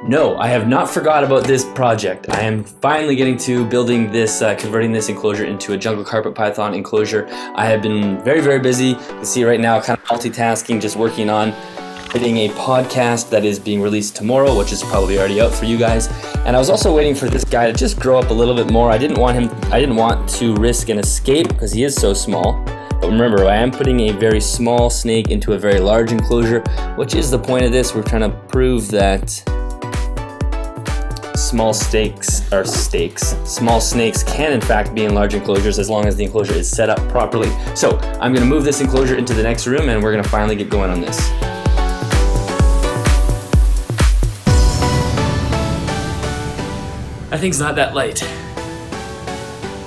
No, I have not forgot about this project. I am finally getting to building this, converting this enclosure into a jungle carpet python enclosure. I have been very busy. You can see right now kind of multitasking, just working on editing a podcast that is being released tomorrow, which is probably already out for you guys. And I was also waiting for this guy to just grow up a little bit more. I didn't want to risk an escape because he is so small. But remember, I am putting a very small snake into a very large enclosure, which is the point of this. We're trying to prove that small snakes can in fact be in large enclosures as long as the enclosure is set up properly. So I'm going to move this enclosure into the next room and we're going to finally get going on this. That thing's not that light.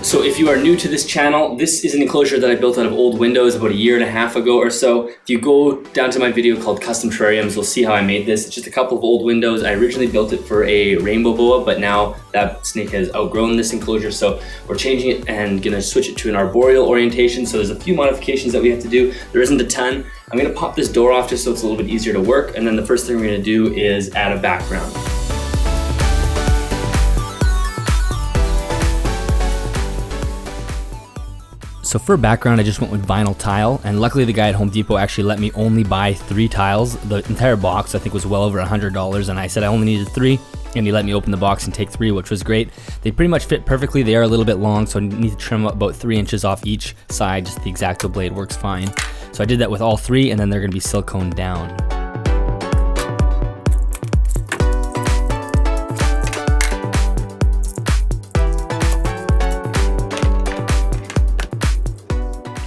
So if you are new to this channel, this is an enclosure that I built out of old windows about 1.5 years ago or so. If you go down to my video called Custom Terrariums, you'll see how I made this. It's just a couple of old windows. I originally built it for a rainbow boa, but now that snake has outgrown this enclosure, so we're changing it and gonna switch it to an arboreal orientation. So there's a few modifications that we have to do. There isn't a ton. I'm gonna pop this door off just so it's a little bit easier to work, and then the first thing we're gonna do is add a background. So for background, I just went with vinyl tile, and luckily the guy at Home Depot actually let me only buy 3 tiles. The entire box I think was well over $100, and I said I only needed 3, and he let me open the box and take 3, which was great. They pretty much fit perfectly. They are a little bit long, so I need to trim about 3 inches off each side. Just the X-Acto blade works fine. So I did that with all 3, and then they're gonna be silicone down.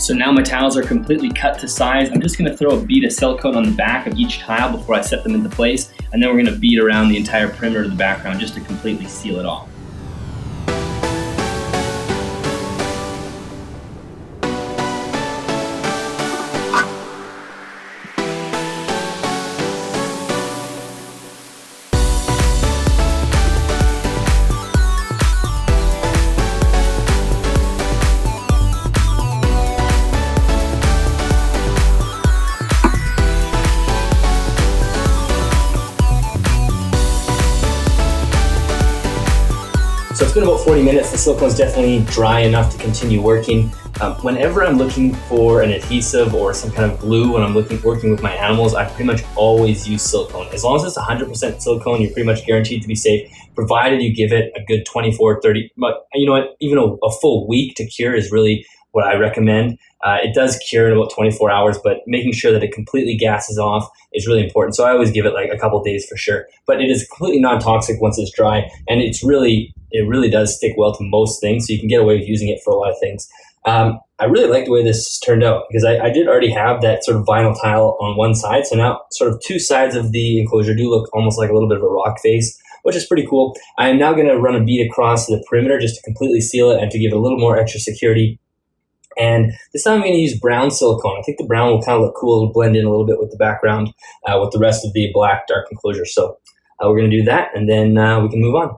So now my tiles are completely cut to size. I'm just gonna throw a bead of silicone on the back of each tile before I set them into place, and then we're gonna bead around the entire perimeter of the background just to completely seal it off. So it's been about 40 minutes. The silicone's definitely dry enough to continue working. Whenever I'm looking for an adhesive or some kind of glue when I'm working with my animals, I pretty much always use silicone. As long as it's 100% silicone, you're pretty much guaranteed to be safe, provided you give it a good 24, 30, but you know what, even a full week to cure is really what I recommend. It does cure in about 24 hours, but making sure that it completely gases off is really important. So I always give it like a couple days for sure, but it is completely non-toxic once it's dry, and it really does stick well to most things, so you can get away with using it for a lot of things. I really like the way this turned out because I did already have that sort of vinyl tile on one side, so now sort of 2 sides of the enclosure do look almost like a little bit of a rock face, which is pretty cool. I am now going to run a bead across the perimeter just to completely seal it and to give it a little more extra security. And this time I'm going to use brown silicone. I think the brown will kind of look cool. It'll blend in a little bit with the background, with the rest of the black dark enclosure. So we're going to do that, and then we can move on.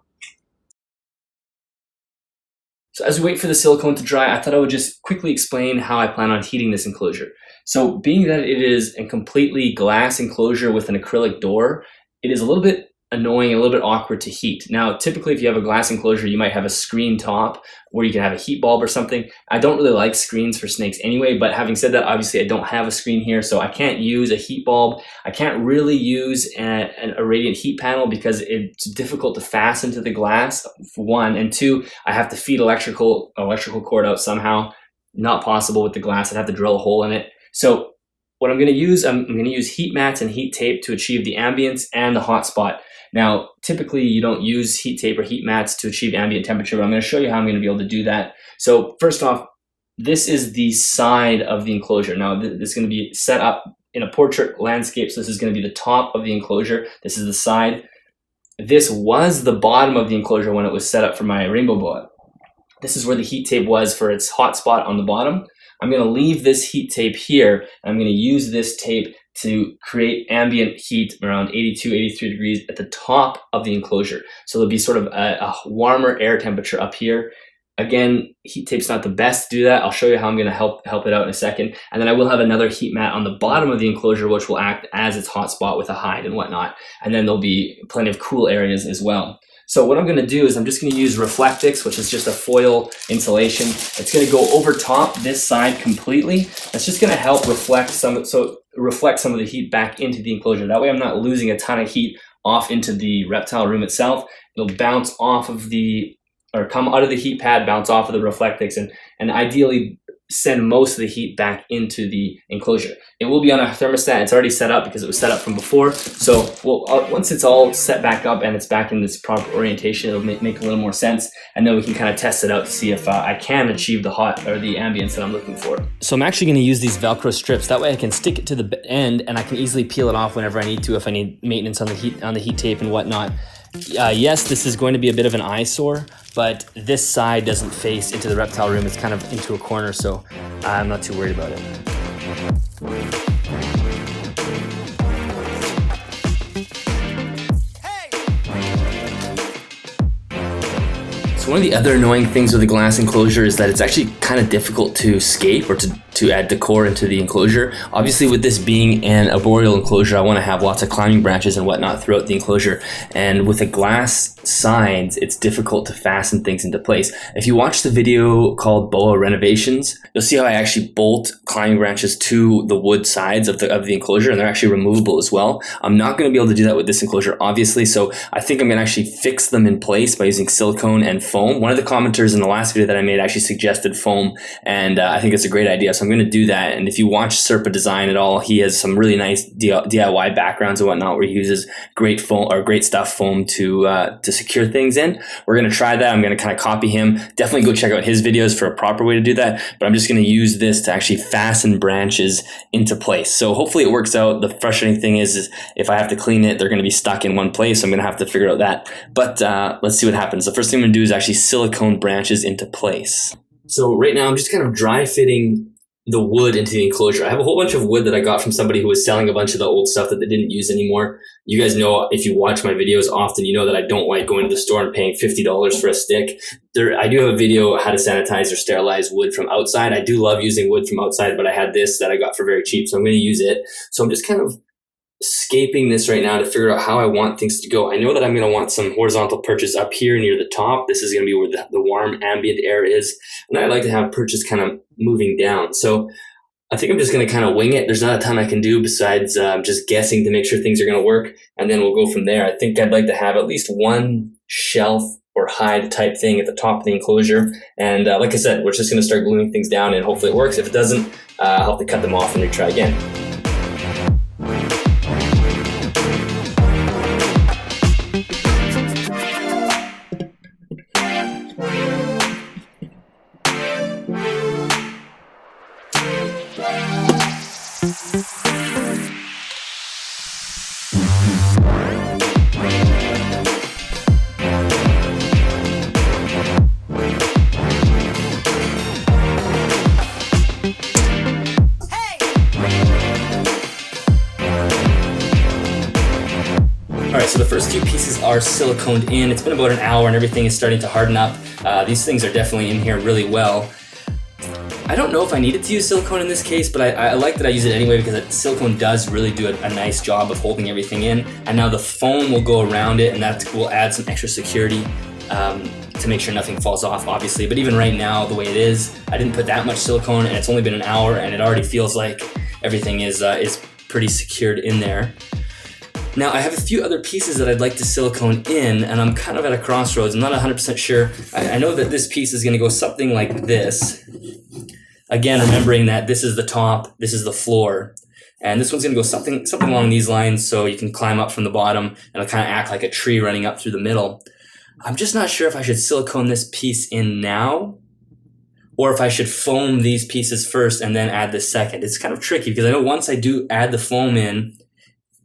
So as we wait for the silicone to dry, I thought I would just quickly explain how I plan on heating this enclosure. So being that it is a completely glass enclosure with an acrylic door, it is a little bit annoying, a little bit awkward to heat. Now, typically if you have a glass enclosure, you might have a screen top where you can have a heat bulb or something. I don't really like screens for snakes anyway, but having said that, obviously I don't have a screen here, so I can't use a heat bulb. I can't really use a radiant heat panel because it's difficult to fasten to the glass, for one, and 2, I have to feed electrical cord out somehow. Not possible with the glass. I'd have to drill a hole in it. So what I'm going to use heat mats and heat tape to achieve the ambience and the hot spot. Now, typically you don't use heat tape or heat mats to achieve ambient temperature, but I'm going to show you how I'm going to be able to do that. So first off, this is the side of the enclosure. Now, this is going to be set up in a portrait landscape, so this is going to be the top of the enclosure. This is the side. This was the bottom of the enclosure when it was set up for my rainbow boa. This is where the heat tape was for its hot spot on the bottom. I'm going to leave this heat tape here, and I'm going to use this tape to create ambient heat around 82, 83 degrees at the top of the enclosure. So there'll be sort of a warmer air temperature up here. Again, heat tape's not the best to do that. I'll show you how I'm gonna help it out in a second. And then I will have another heat mat on the bottom of the enclosure, which will act as its hotspot with a hide and whatnot. And then there'll be plenty of cool areas as well. So what I'm gonna do is I'm just gonna use Reflectix, which is just a foil insulation. It's gonna go over top this side completely. That's just gonna help reflect some of the heat back into the enclosure. That way I'm not losing a ton of heat off into the reptile room itself. It'll bounce off of or come out of the heat pad, bounce off of the Reflectix, and ideally send most of the heat back into the enclosure. It will be on a thermostat. It's already set up because it was set up from before. So once it's all set back up and it's back in this proper orientation, it'll make a little more sense. And then we can kind of test it out to see if I can achieve the hot or the ambience that I'm looking for. So I'm actually gonna use these Velcro strips. That way I can stick it to the end and I can easily peel it off whenever I need to, if I need maintenance on the heat tape and whatnot. Yes, this is going to be a bit of an eyesore, but this side doesn't face into the reptile room. It's kind of into a corner, so I'm not too worried about it. So one of the other annoying things with the glass enclosure is that it's actually kind of difficult to scape or to add decor into the enclosure. Obviously, with this being an arboreal enclosure, I want to have lots of climbing branches and whatnot throughout the enclosure. And with the glass sides, it's difficult to fasten things into place. If you watch the video called Boa Renovations, you'll see how I actually bolt climbing branches to the wood sides of the enclosure, and they're actually removable as well. I'm not going to be able to do that with this enclosure, obviously, so I think I'm going to actually fix them in place by using silicone and foam. One of the commenters in the last video that I made actually suggested foam, and I think it's a great idea, so I'm going to do that. And if you watch Serpa Design at all, he has some really nice DIY backgrounds and whatnot where he uses great foam or great stuff foam to secure things in. We're going to try that. I'm going to kind of copy him. Definitely go check out his videos for a proper way to do that, but I'm just going to use this to actually fasten branches into place. So hopefully it works out. The frustrating thing is if I have to clean it, they're going to be stuck in one place. So I'm going to have to figure out that, but let's see what happens. The first thing I'm going to do is actually silicone branches into place. So right now I'm just kind of dry fitting the wood into the enclosure. I have a whole bunch of wood that I got from somebody who was selling a bunch of the old stuff that they didn't use anymore. You guys know, if you watch my videos often, you know that I don't like going to the store and paying $50 for a stick. I do have a video how to sanitize or sterilize wood from outside. I do love using wood from outside, but I had this that I got for very cheap, so I'm going to use it. So I'm just kind of scaping this right now to figure out how I want things to go. I know that I'm going to want some horizontal perches up here near the top. This is going to be where the warm ambient air is. And I like to have perches kind of moving down. So I think I'm just going to kind of wing it. There's not a ton I can do besides just guessing to make sure things are going to work. And then we'll go from there. I think I'd like to have at least one shelf or hide type thing at the top of the enclosure. And like I said, we're just going to start gluing things down and hopefully it works. If it doesn't, I'll have to cut them off and retry again. Alright, so the first few pieces are siliconed in. It's been about an hour and everything is starting to harden up. These things are definitely in here really well. I don't know if I needed to use silicone in this case, but I like that I use it anyway because silicone does really do a nice job of holding everything in. And now the foam will go around it and that will add some extra security to make sure nothing falls off, obviously. But even right now, the way it is, I didn't put that much silicone and it's only been an hour and it already feels like everything is pretty secured in there. Now I have a few other pieces that I'd like to silicone in and I'm kind of at a crossroads. I'm not 100% sure. I know that this piece is going to go something like this. Again, remembering that this is the top, this is the floor. And this one's going to go something along these lines so you can climb up from the bottom and it'll kind of act like a tree running up through the middle. I'm just not sure if I should silicone this piece in now or if I should foam these pieces first and then add this second. It's kind of tricky because I know once I do add the foam in,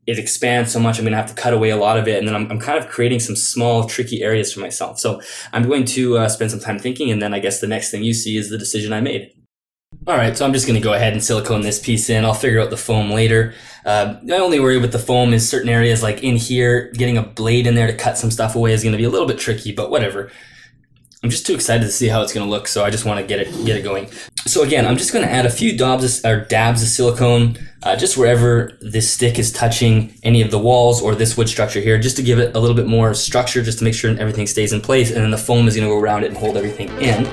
it expands so much I'm going to have to cut away a lot of it and then I'm kind of creating some small tricky areas for myself. So I'm going to spend some time thinking and then I guess the next thing you see is the decision I made. Alright, so I'm just going to go ahead and silicone this piece in. I'll figure out the foam later. My only worry with the foam is certain areas like in here, getting a blade in there to cut some stuff away is going to be a little bit tricky, but whatever. I'm just too excited to see how it's going to look, so I just want to get it going. So again, I'm just going to add a few dabs of silicone just wherever this stick is touching any of the walls or this wood structure here, just to give it a little bit more structure, just to make sure everything stays in place, and then the foam is going to go around it and hold everything in.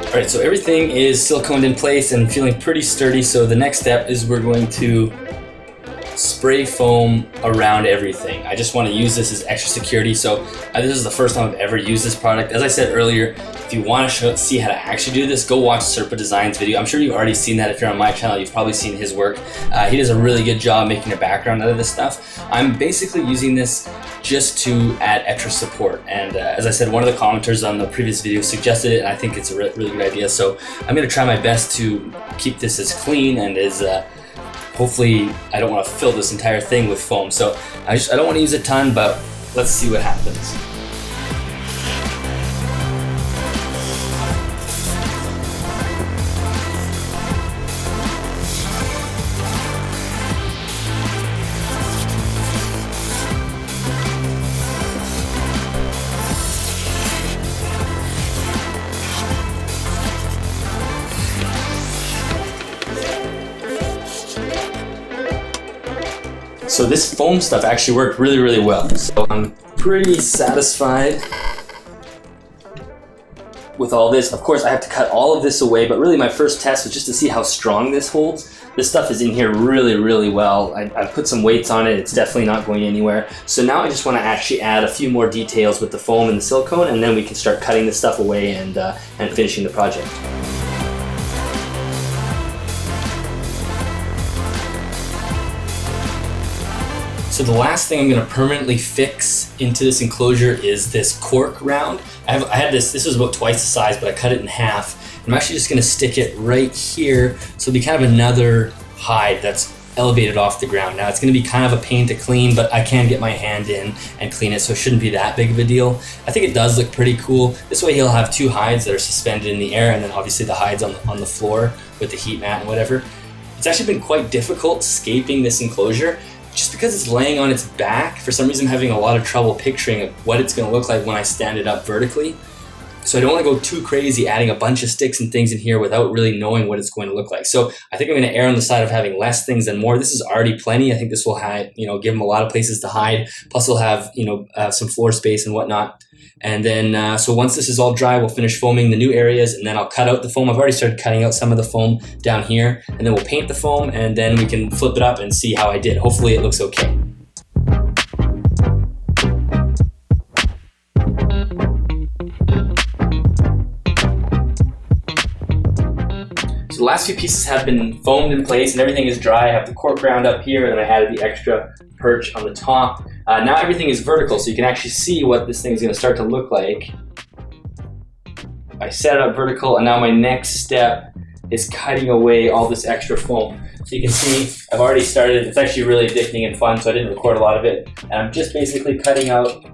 All right, so everything is siliconed in place and feeling pretty sturdy. So the next step is we're going to spray foam around everything. I just want to use this as extra security. So this is the first time I've ever used this product. As I said earlier, if you want to see how to actually do this, go watch Serpa Design's video. I'm sure you've already seen that. If you're on my channel, you've probably seen his work. He does a really good job making a background out of this stuff. I'm basically using this just to add extra support. And as I said, one of the commenters on the previous video suggested it, and I think it's a really good idea. So I'm gonna try my best to keep this as clean and as, hopefully I don't wanna fill this entire thing with foam. So I don't wanna use a ton, but let's see what happens. So this foam stuff actually worked really well. So I'm pretty satisfied with all this. Of course, I have to cut all of this away, but really my first test was just to see how strong this holds. This stuff is in here really well. I put some weights on it. It's definitely not going anywhere. So now I just want to actually add a few more details with the foam and the silicone, and then we can start cutting this stuff away and finishing the project. So the last thing I'm going to permanently fix into this enclosure is this Cork Round. I had this was about twice the size, but I cut it in half. I'm actually just going to stick it right here, so it'll be kind of another hide that's elevated off the ground. Now it's going to be kind of a pain to clean, but I can get my hand in and clean it, so it shouldn't be that big of a deal. I think it does look pretty cool. This way he'll have two hides that are suspended in the air, and then obviously the hides on the floor with the heat mat and whatever. It's actually been quite difficult scaping this enclosure. Just because it's laying on its back, for some reason I'm having a lot of trouble picturing what it's going to look like when I stand it up vertically. So I don't want to go too crazy adding a bunch of sticks and things in here without really knowing what it's going to look like. So I think I'm going to err on the side of having less things than more. This is already plenty. I think this will hide, give them a lot of places to hide. Plus we'll have, some floor space and whatnot. And then, so once this is all dry, we'll finish foaming the new areas, and then I'll cut out the foam. I've already started cutting out some of the foam down here, and then we'll paint the foam, and then we can flip it up and see how I did. Hopefully it looks okay. So the last few pieces have been foamed in place and everything is dry. I have the Cork Round up here, and then I added the extra perch on the top. Now everything is vertical, so you can actually see what this thing is going to start to look like. I set it up vertical, and now my next step is cutting away all this extra foam. So you can see I've already started. It's actually really addicting and fun, so I didn't record a lot of it. And I'm just basically cutting out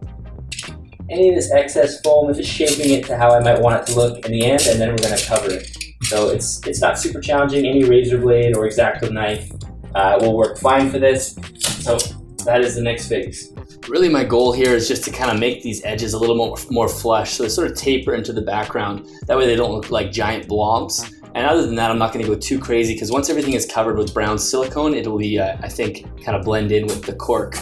any of this excess foam and just shaping it to how I might want it to look in the end, and then we're going to cover it. So it's not super challenging. Any razor blade or X-Acto knife will work fine for this. So that is the next phase. Really my goal here is just to kind of make these edges a little more flush, so they sort of taper into the background. That way they don't look like giant blobs. And other than that, I'm not going to go too crazy, because once everything is covered with brown silicone, it'll be, I think, kind of blend in with the cork.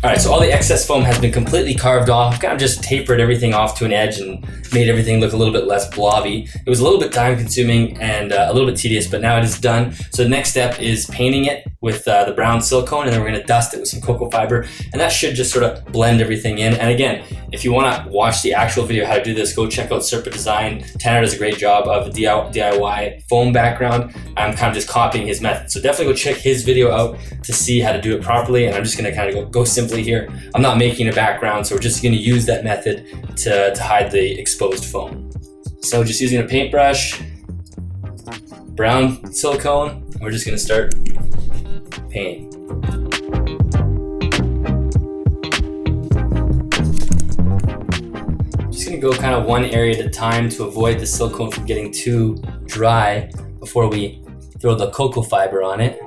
All right, so all the excess foam has been completely carved off. I've kind of just tapered everything off to an edge and made everything look a little bit less blobby. It was a little bit time consuming and a little bit tedious, but now it is done. So the next step is painting it with the brown silicone, and then we're gonna dust it with some cocoa fiber, and that should just sort of blend everything in. And again, if you wanna watch the actual video how to do this, go check out Serpent Design. Tanner does a great job of a DIY foam background. I'm kind of just copying his method. So definitely go check his video out to see how to do it properly. And I'm just gonna kind of go simply here. I'm not making a background, so we're just gonna use that method to hide the exposed foam. So just using a paintbrush, brown silicone, we're just gonna start painting. Just gonna go kind of one area at a time to avoid the silicone from getting too dry before we throw the cocoa fiber on it.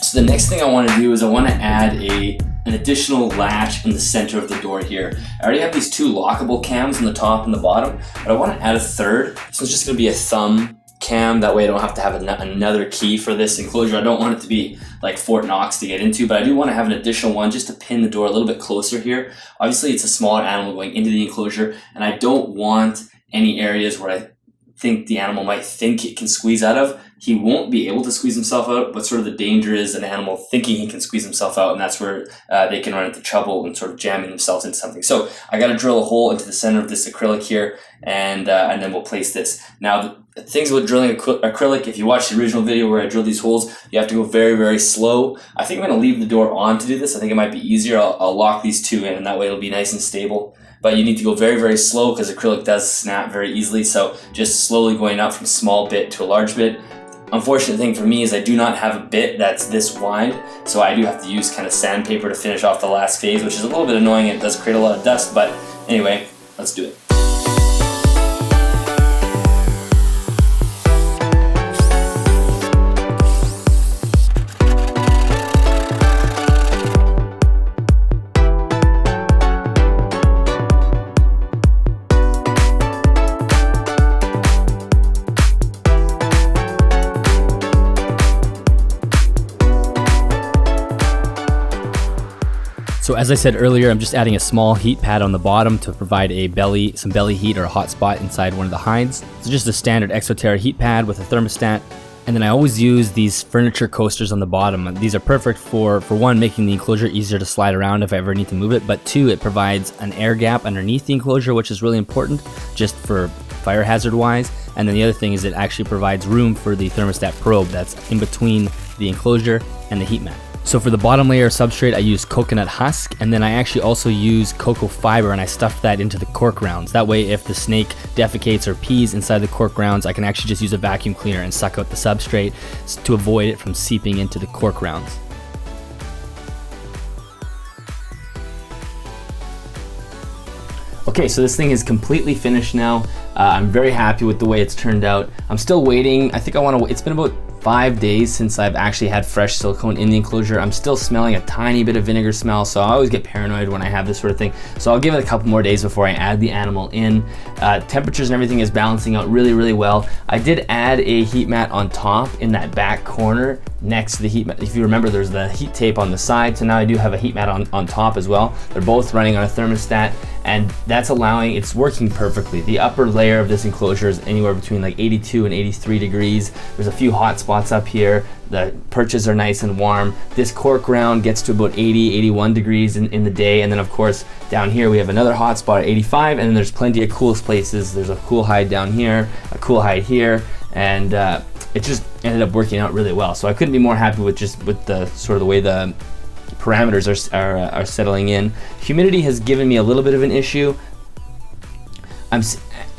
So the next thing I want to do is I want to add an additional latch in the center of the door here. I already have these two lockable cams on the top and the bottom, but I want to add a third. So it's just going to be a thumb cam. That way I don't have to have another key for this enclosure. I don't want it to be like Fort Knox to get into, but I do want to have an additional one just to pin the door a little bit closer here. Obviously it's a smaller animal going into the enclosure, and I don't want any areas where I think the animal might think it can squeeze out of. He won't be able to squeeze himself out, but sort of the danger is an animal thinking he can squeeze himself out, and that's where they can run into trouble and sort of jamming themselves into something. So I got to drill a hole into the center of this acrylic here, and then we'll place this. Now, the things with drilling acrylic, if you watch the original video where I drilled these holes, you have to go very, very slow. I think I'm going to leave the door on to do this. I think it might be easier. I'll lock these two in, and that way it'll be nice and stable. But you need to go very, very slow because acrylic does snap very easily. So just slowly going up from small bit to a large bit. Unfortunate thing for me is I do not have a bit that's this wide, so I do have to use kind of sandpaper to finish off the last phase, which is a little bit annoying. It does create a lot of dust, but anyway, let's do it. So as I said earlier, I'm just adding a small heat pad on the bottom to provide some belly heat or a hot spot inside one of the hides. So just a standard Exoterra heat pad with a thermostat. And then I always use these furniture coasters on the bottom. These are perfect for one, making the enclosure easier to slide around if I ever need to move it, but two, it provides an air gap underneath the enclosure, which is really important just for fire hazard wise. And then the other thing is it actually provides room for the thermostat probe that's in between the enclosure and the heat mat. So for the bottom layer of substrate, I use coconut husk, and then I actually also use cocoa fiber, and I stuff that into the cork rounds. That way, if the snake defecates or pees inside the cork rounds, I can actually just use a vacuum cleaner and suck out the substrate to avoid it from seeping into the cork rounds. Okay, so this thing is completely finished now. I'm very happy with the way it's turned out. I'm still waiting. I think it's been about 5 days since I've actually had fresh silicone in the enclosure. I'm still smelling a tiny bit of vinegar smell, so I always get paranoid when I have this sort of thing. So I'll give it a couple more days before I add the animal in. Temperatures and everything is balancing out really, really well. I did add a heat mat on top in that back corner next to the heat mat. If you remember, there's the heat tape on the side, so now I do have a heat mat on top as well. They're both running on a thermostat, and that's it's working perfectly. The upper layer of this enclosure is anywhere between like 82 and 83 degrees. There's a few hot spots up here. The perches are nice and warm. This cork round gets to about 80, 81 degrees in the day. And then of course, down here we have another hot spot at 85, and then there's plenty of cool places. There's a cool hide down here, a cool hide here, and it just ended up working out really well. So I couldn't be more happy with the sort of the way the parameters are settling in. Humidity has given me a little bit of an issue.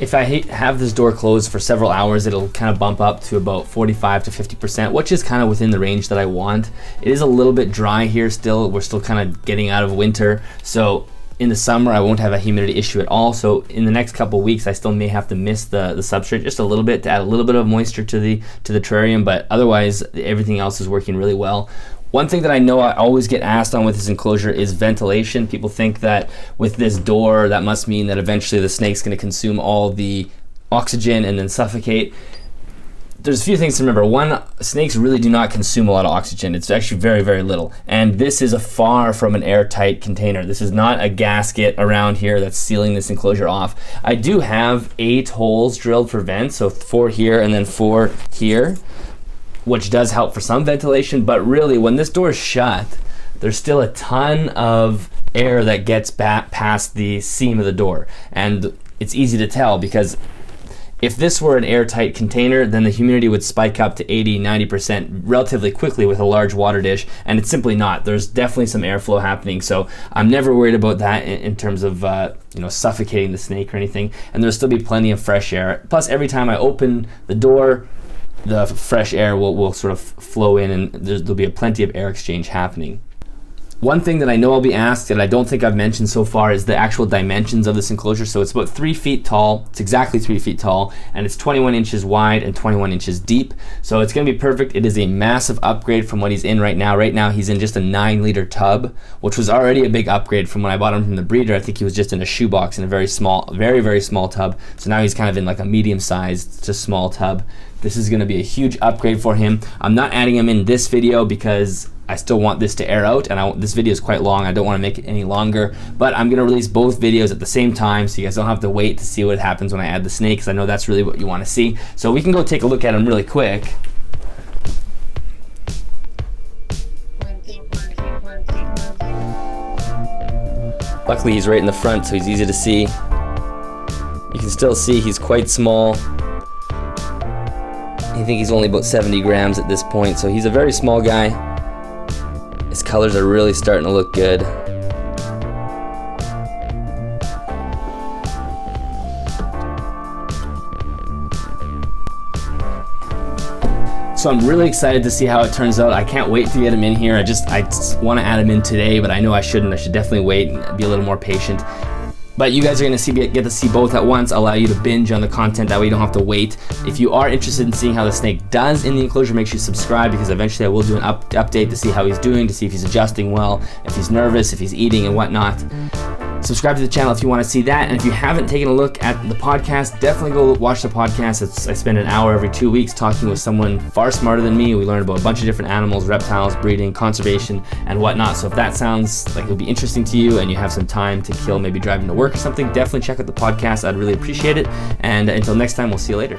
If I have this door closed for several hours, it'll kind of bump up to about 45 to 50%, which is kind of within the range that I want. It is a little bit dry here still. We're still kind of getting out of winter. So in the summer, I won't have a humidity issue at all. So in the next couple weeks, I still may have to miss the substrate just a little bit to add a little bit of moisture to the terrarium, but otherwise everything else is working really well. One thing that I know I always get asked on with this enclosure is ventilation. People think that with this door, that must mean that eventually the snake's going to consume all the oxygen and then suffocate. There's a few things to remember. One, snakes really do not consume a lot of oxygen. It's actually very, very little. And this is far from an airtight container. This is not a gasket around here that's sealing this enclosure off. I do have 8 holes drilled for vents, so 4 here and then 4 here, which does help for some ventilation, but really when this door is shut, there's still a ton of air that gets back past the seam of the door. And it's easy to tell because if this were an airtight container, then the humidity would spike up to 80, 90% relatively quickly with a large water dish, and it's simply not. There's definitely some airflow happening, so I'm never worried about that in terms of suffocating the snake or anything, and there'll still be plenty of fresh air. Plus, every time I open the door, the fresh air will sort of flow in, and there'll be plenty of air exchange happening. One thing that I know I'll be asked, and I don't think I've mentioned so far, is the actual dimensions of this enclosure. So it's about 3 feet tall. It's exactly 3 feet tall, and it's 21 inches wide and 21 inches deep. So it's going to be perfect. It is a massive upgrade from what he's in right now. Right now he's in just a 9-liter tub, which was already a big upgrade from when I bought him from the breeder. I think he was just in a shoebox in a very small, very, very small tub. So now he's kind of in like a medium-sized to small tub. This is going to be a huge upgrade for him. I'm not adding him in this video because I still want this to air out, and this video is quite long. I don't want to make it any longer, but I'm going to release both videos at the same time so you guys don't have to wait to see what happens when I add the snake, because I know that's really what you want to see. So we can go take a look at him really quick. Luckily he's right in the front, so he's easy to see. You can still see he's quite small. I think he's only about 70 grams at this point, so he's a very small guy. His colors are really starting to look good. So I'm really excited to see how it turns out. I can't wait to get him in here. I just want to add him in today, but I know I shouldn't. I should definitely wait and be a little more patient. But you guys are going to get to see both at once. Allow you to binge on the content. That way you don't have to wait. If you are interested in seeing how the snake does in the enclosure, make sure you subscribe, because eventually I will do an update to see how he's doing, to see if he's adjusting well, if he's nervous, if he's eating and whatnot. Subscribe to the channel if you want to see that. And if you haven't taken a look at the podcast, definitely go watch the podcast. I spend an hour every 2 weeks talking with someone far smarter than me. We learn about a bunch of different animals, reptiles, breeding, conservation, and whatnot. So if that sounds like it'll be interesting to you and you have some time to kill, maybe driving to work or something, definitely check out the podcast. I'd really appreciate it. And until next time, we'll see you later.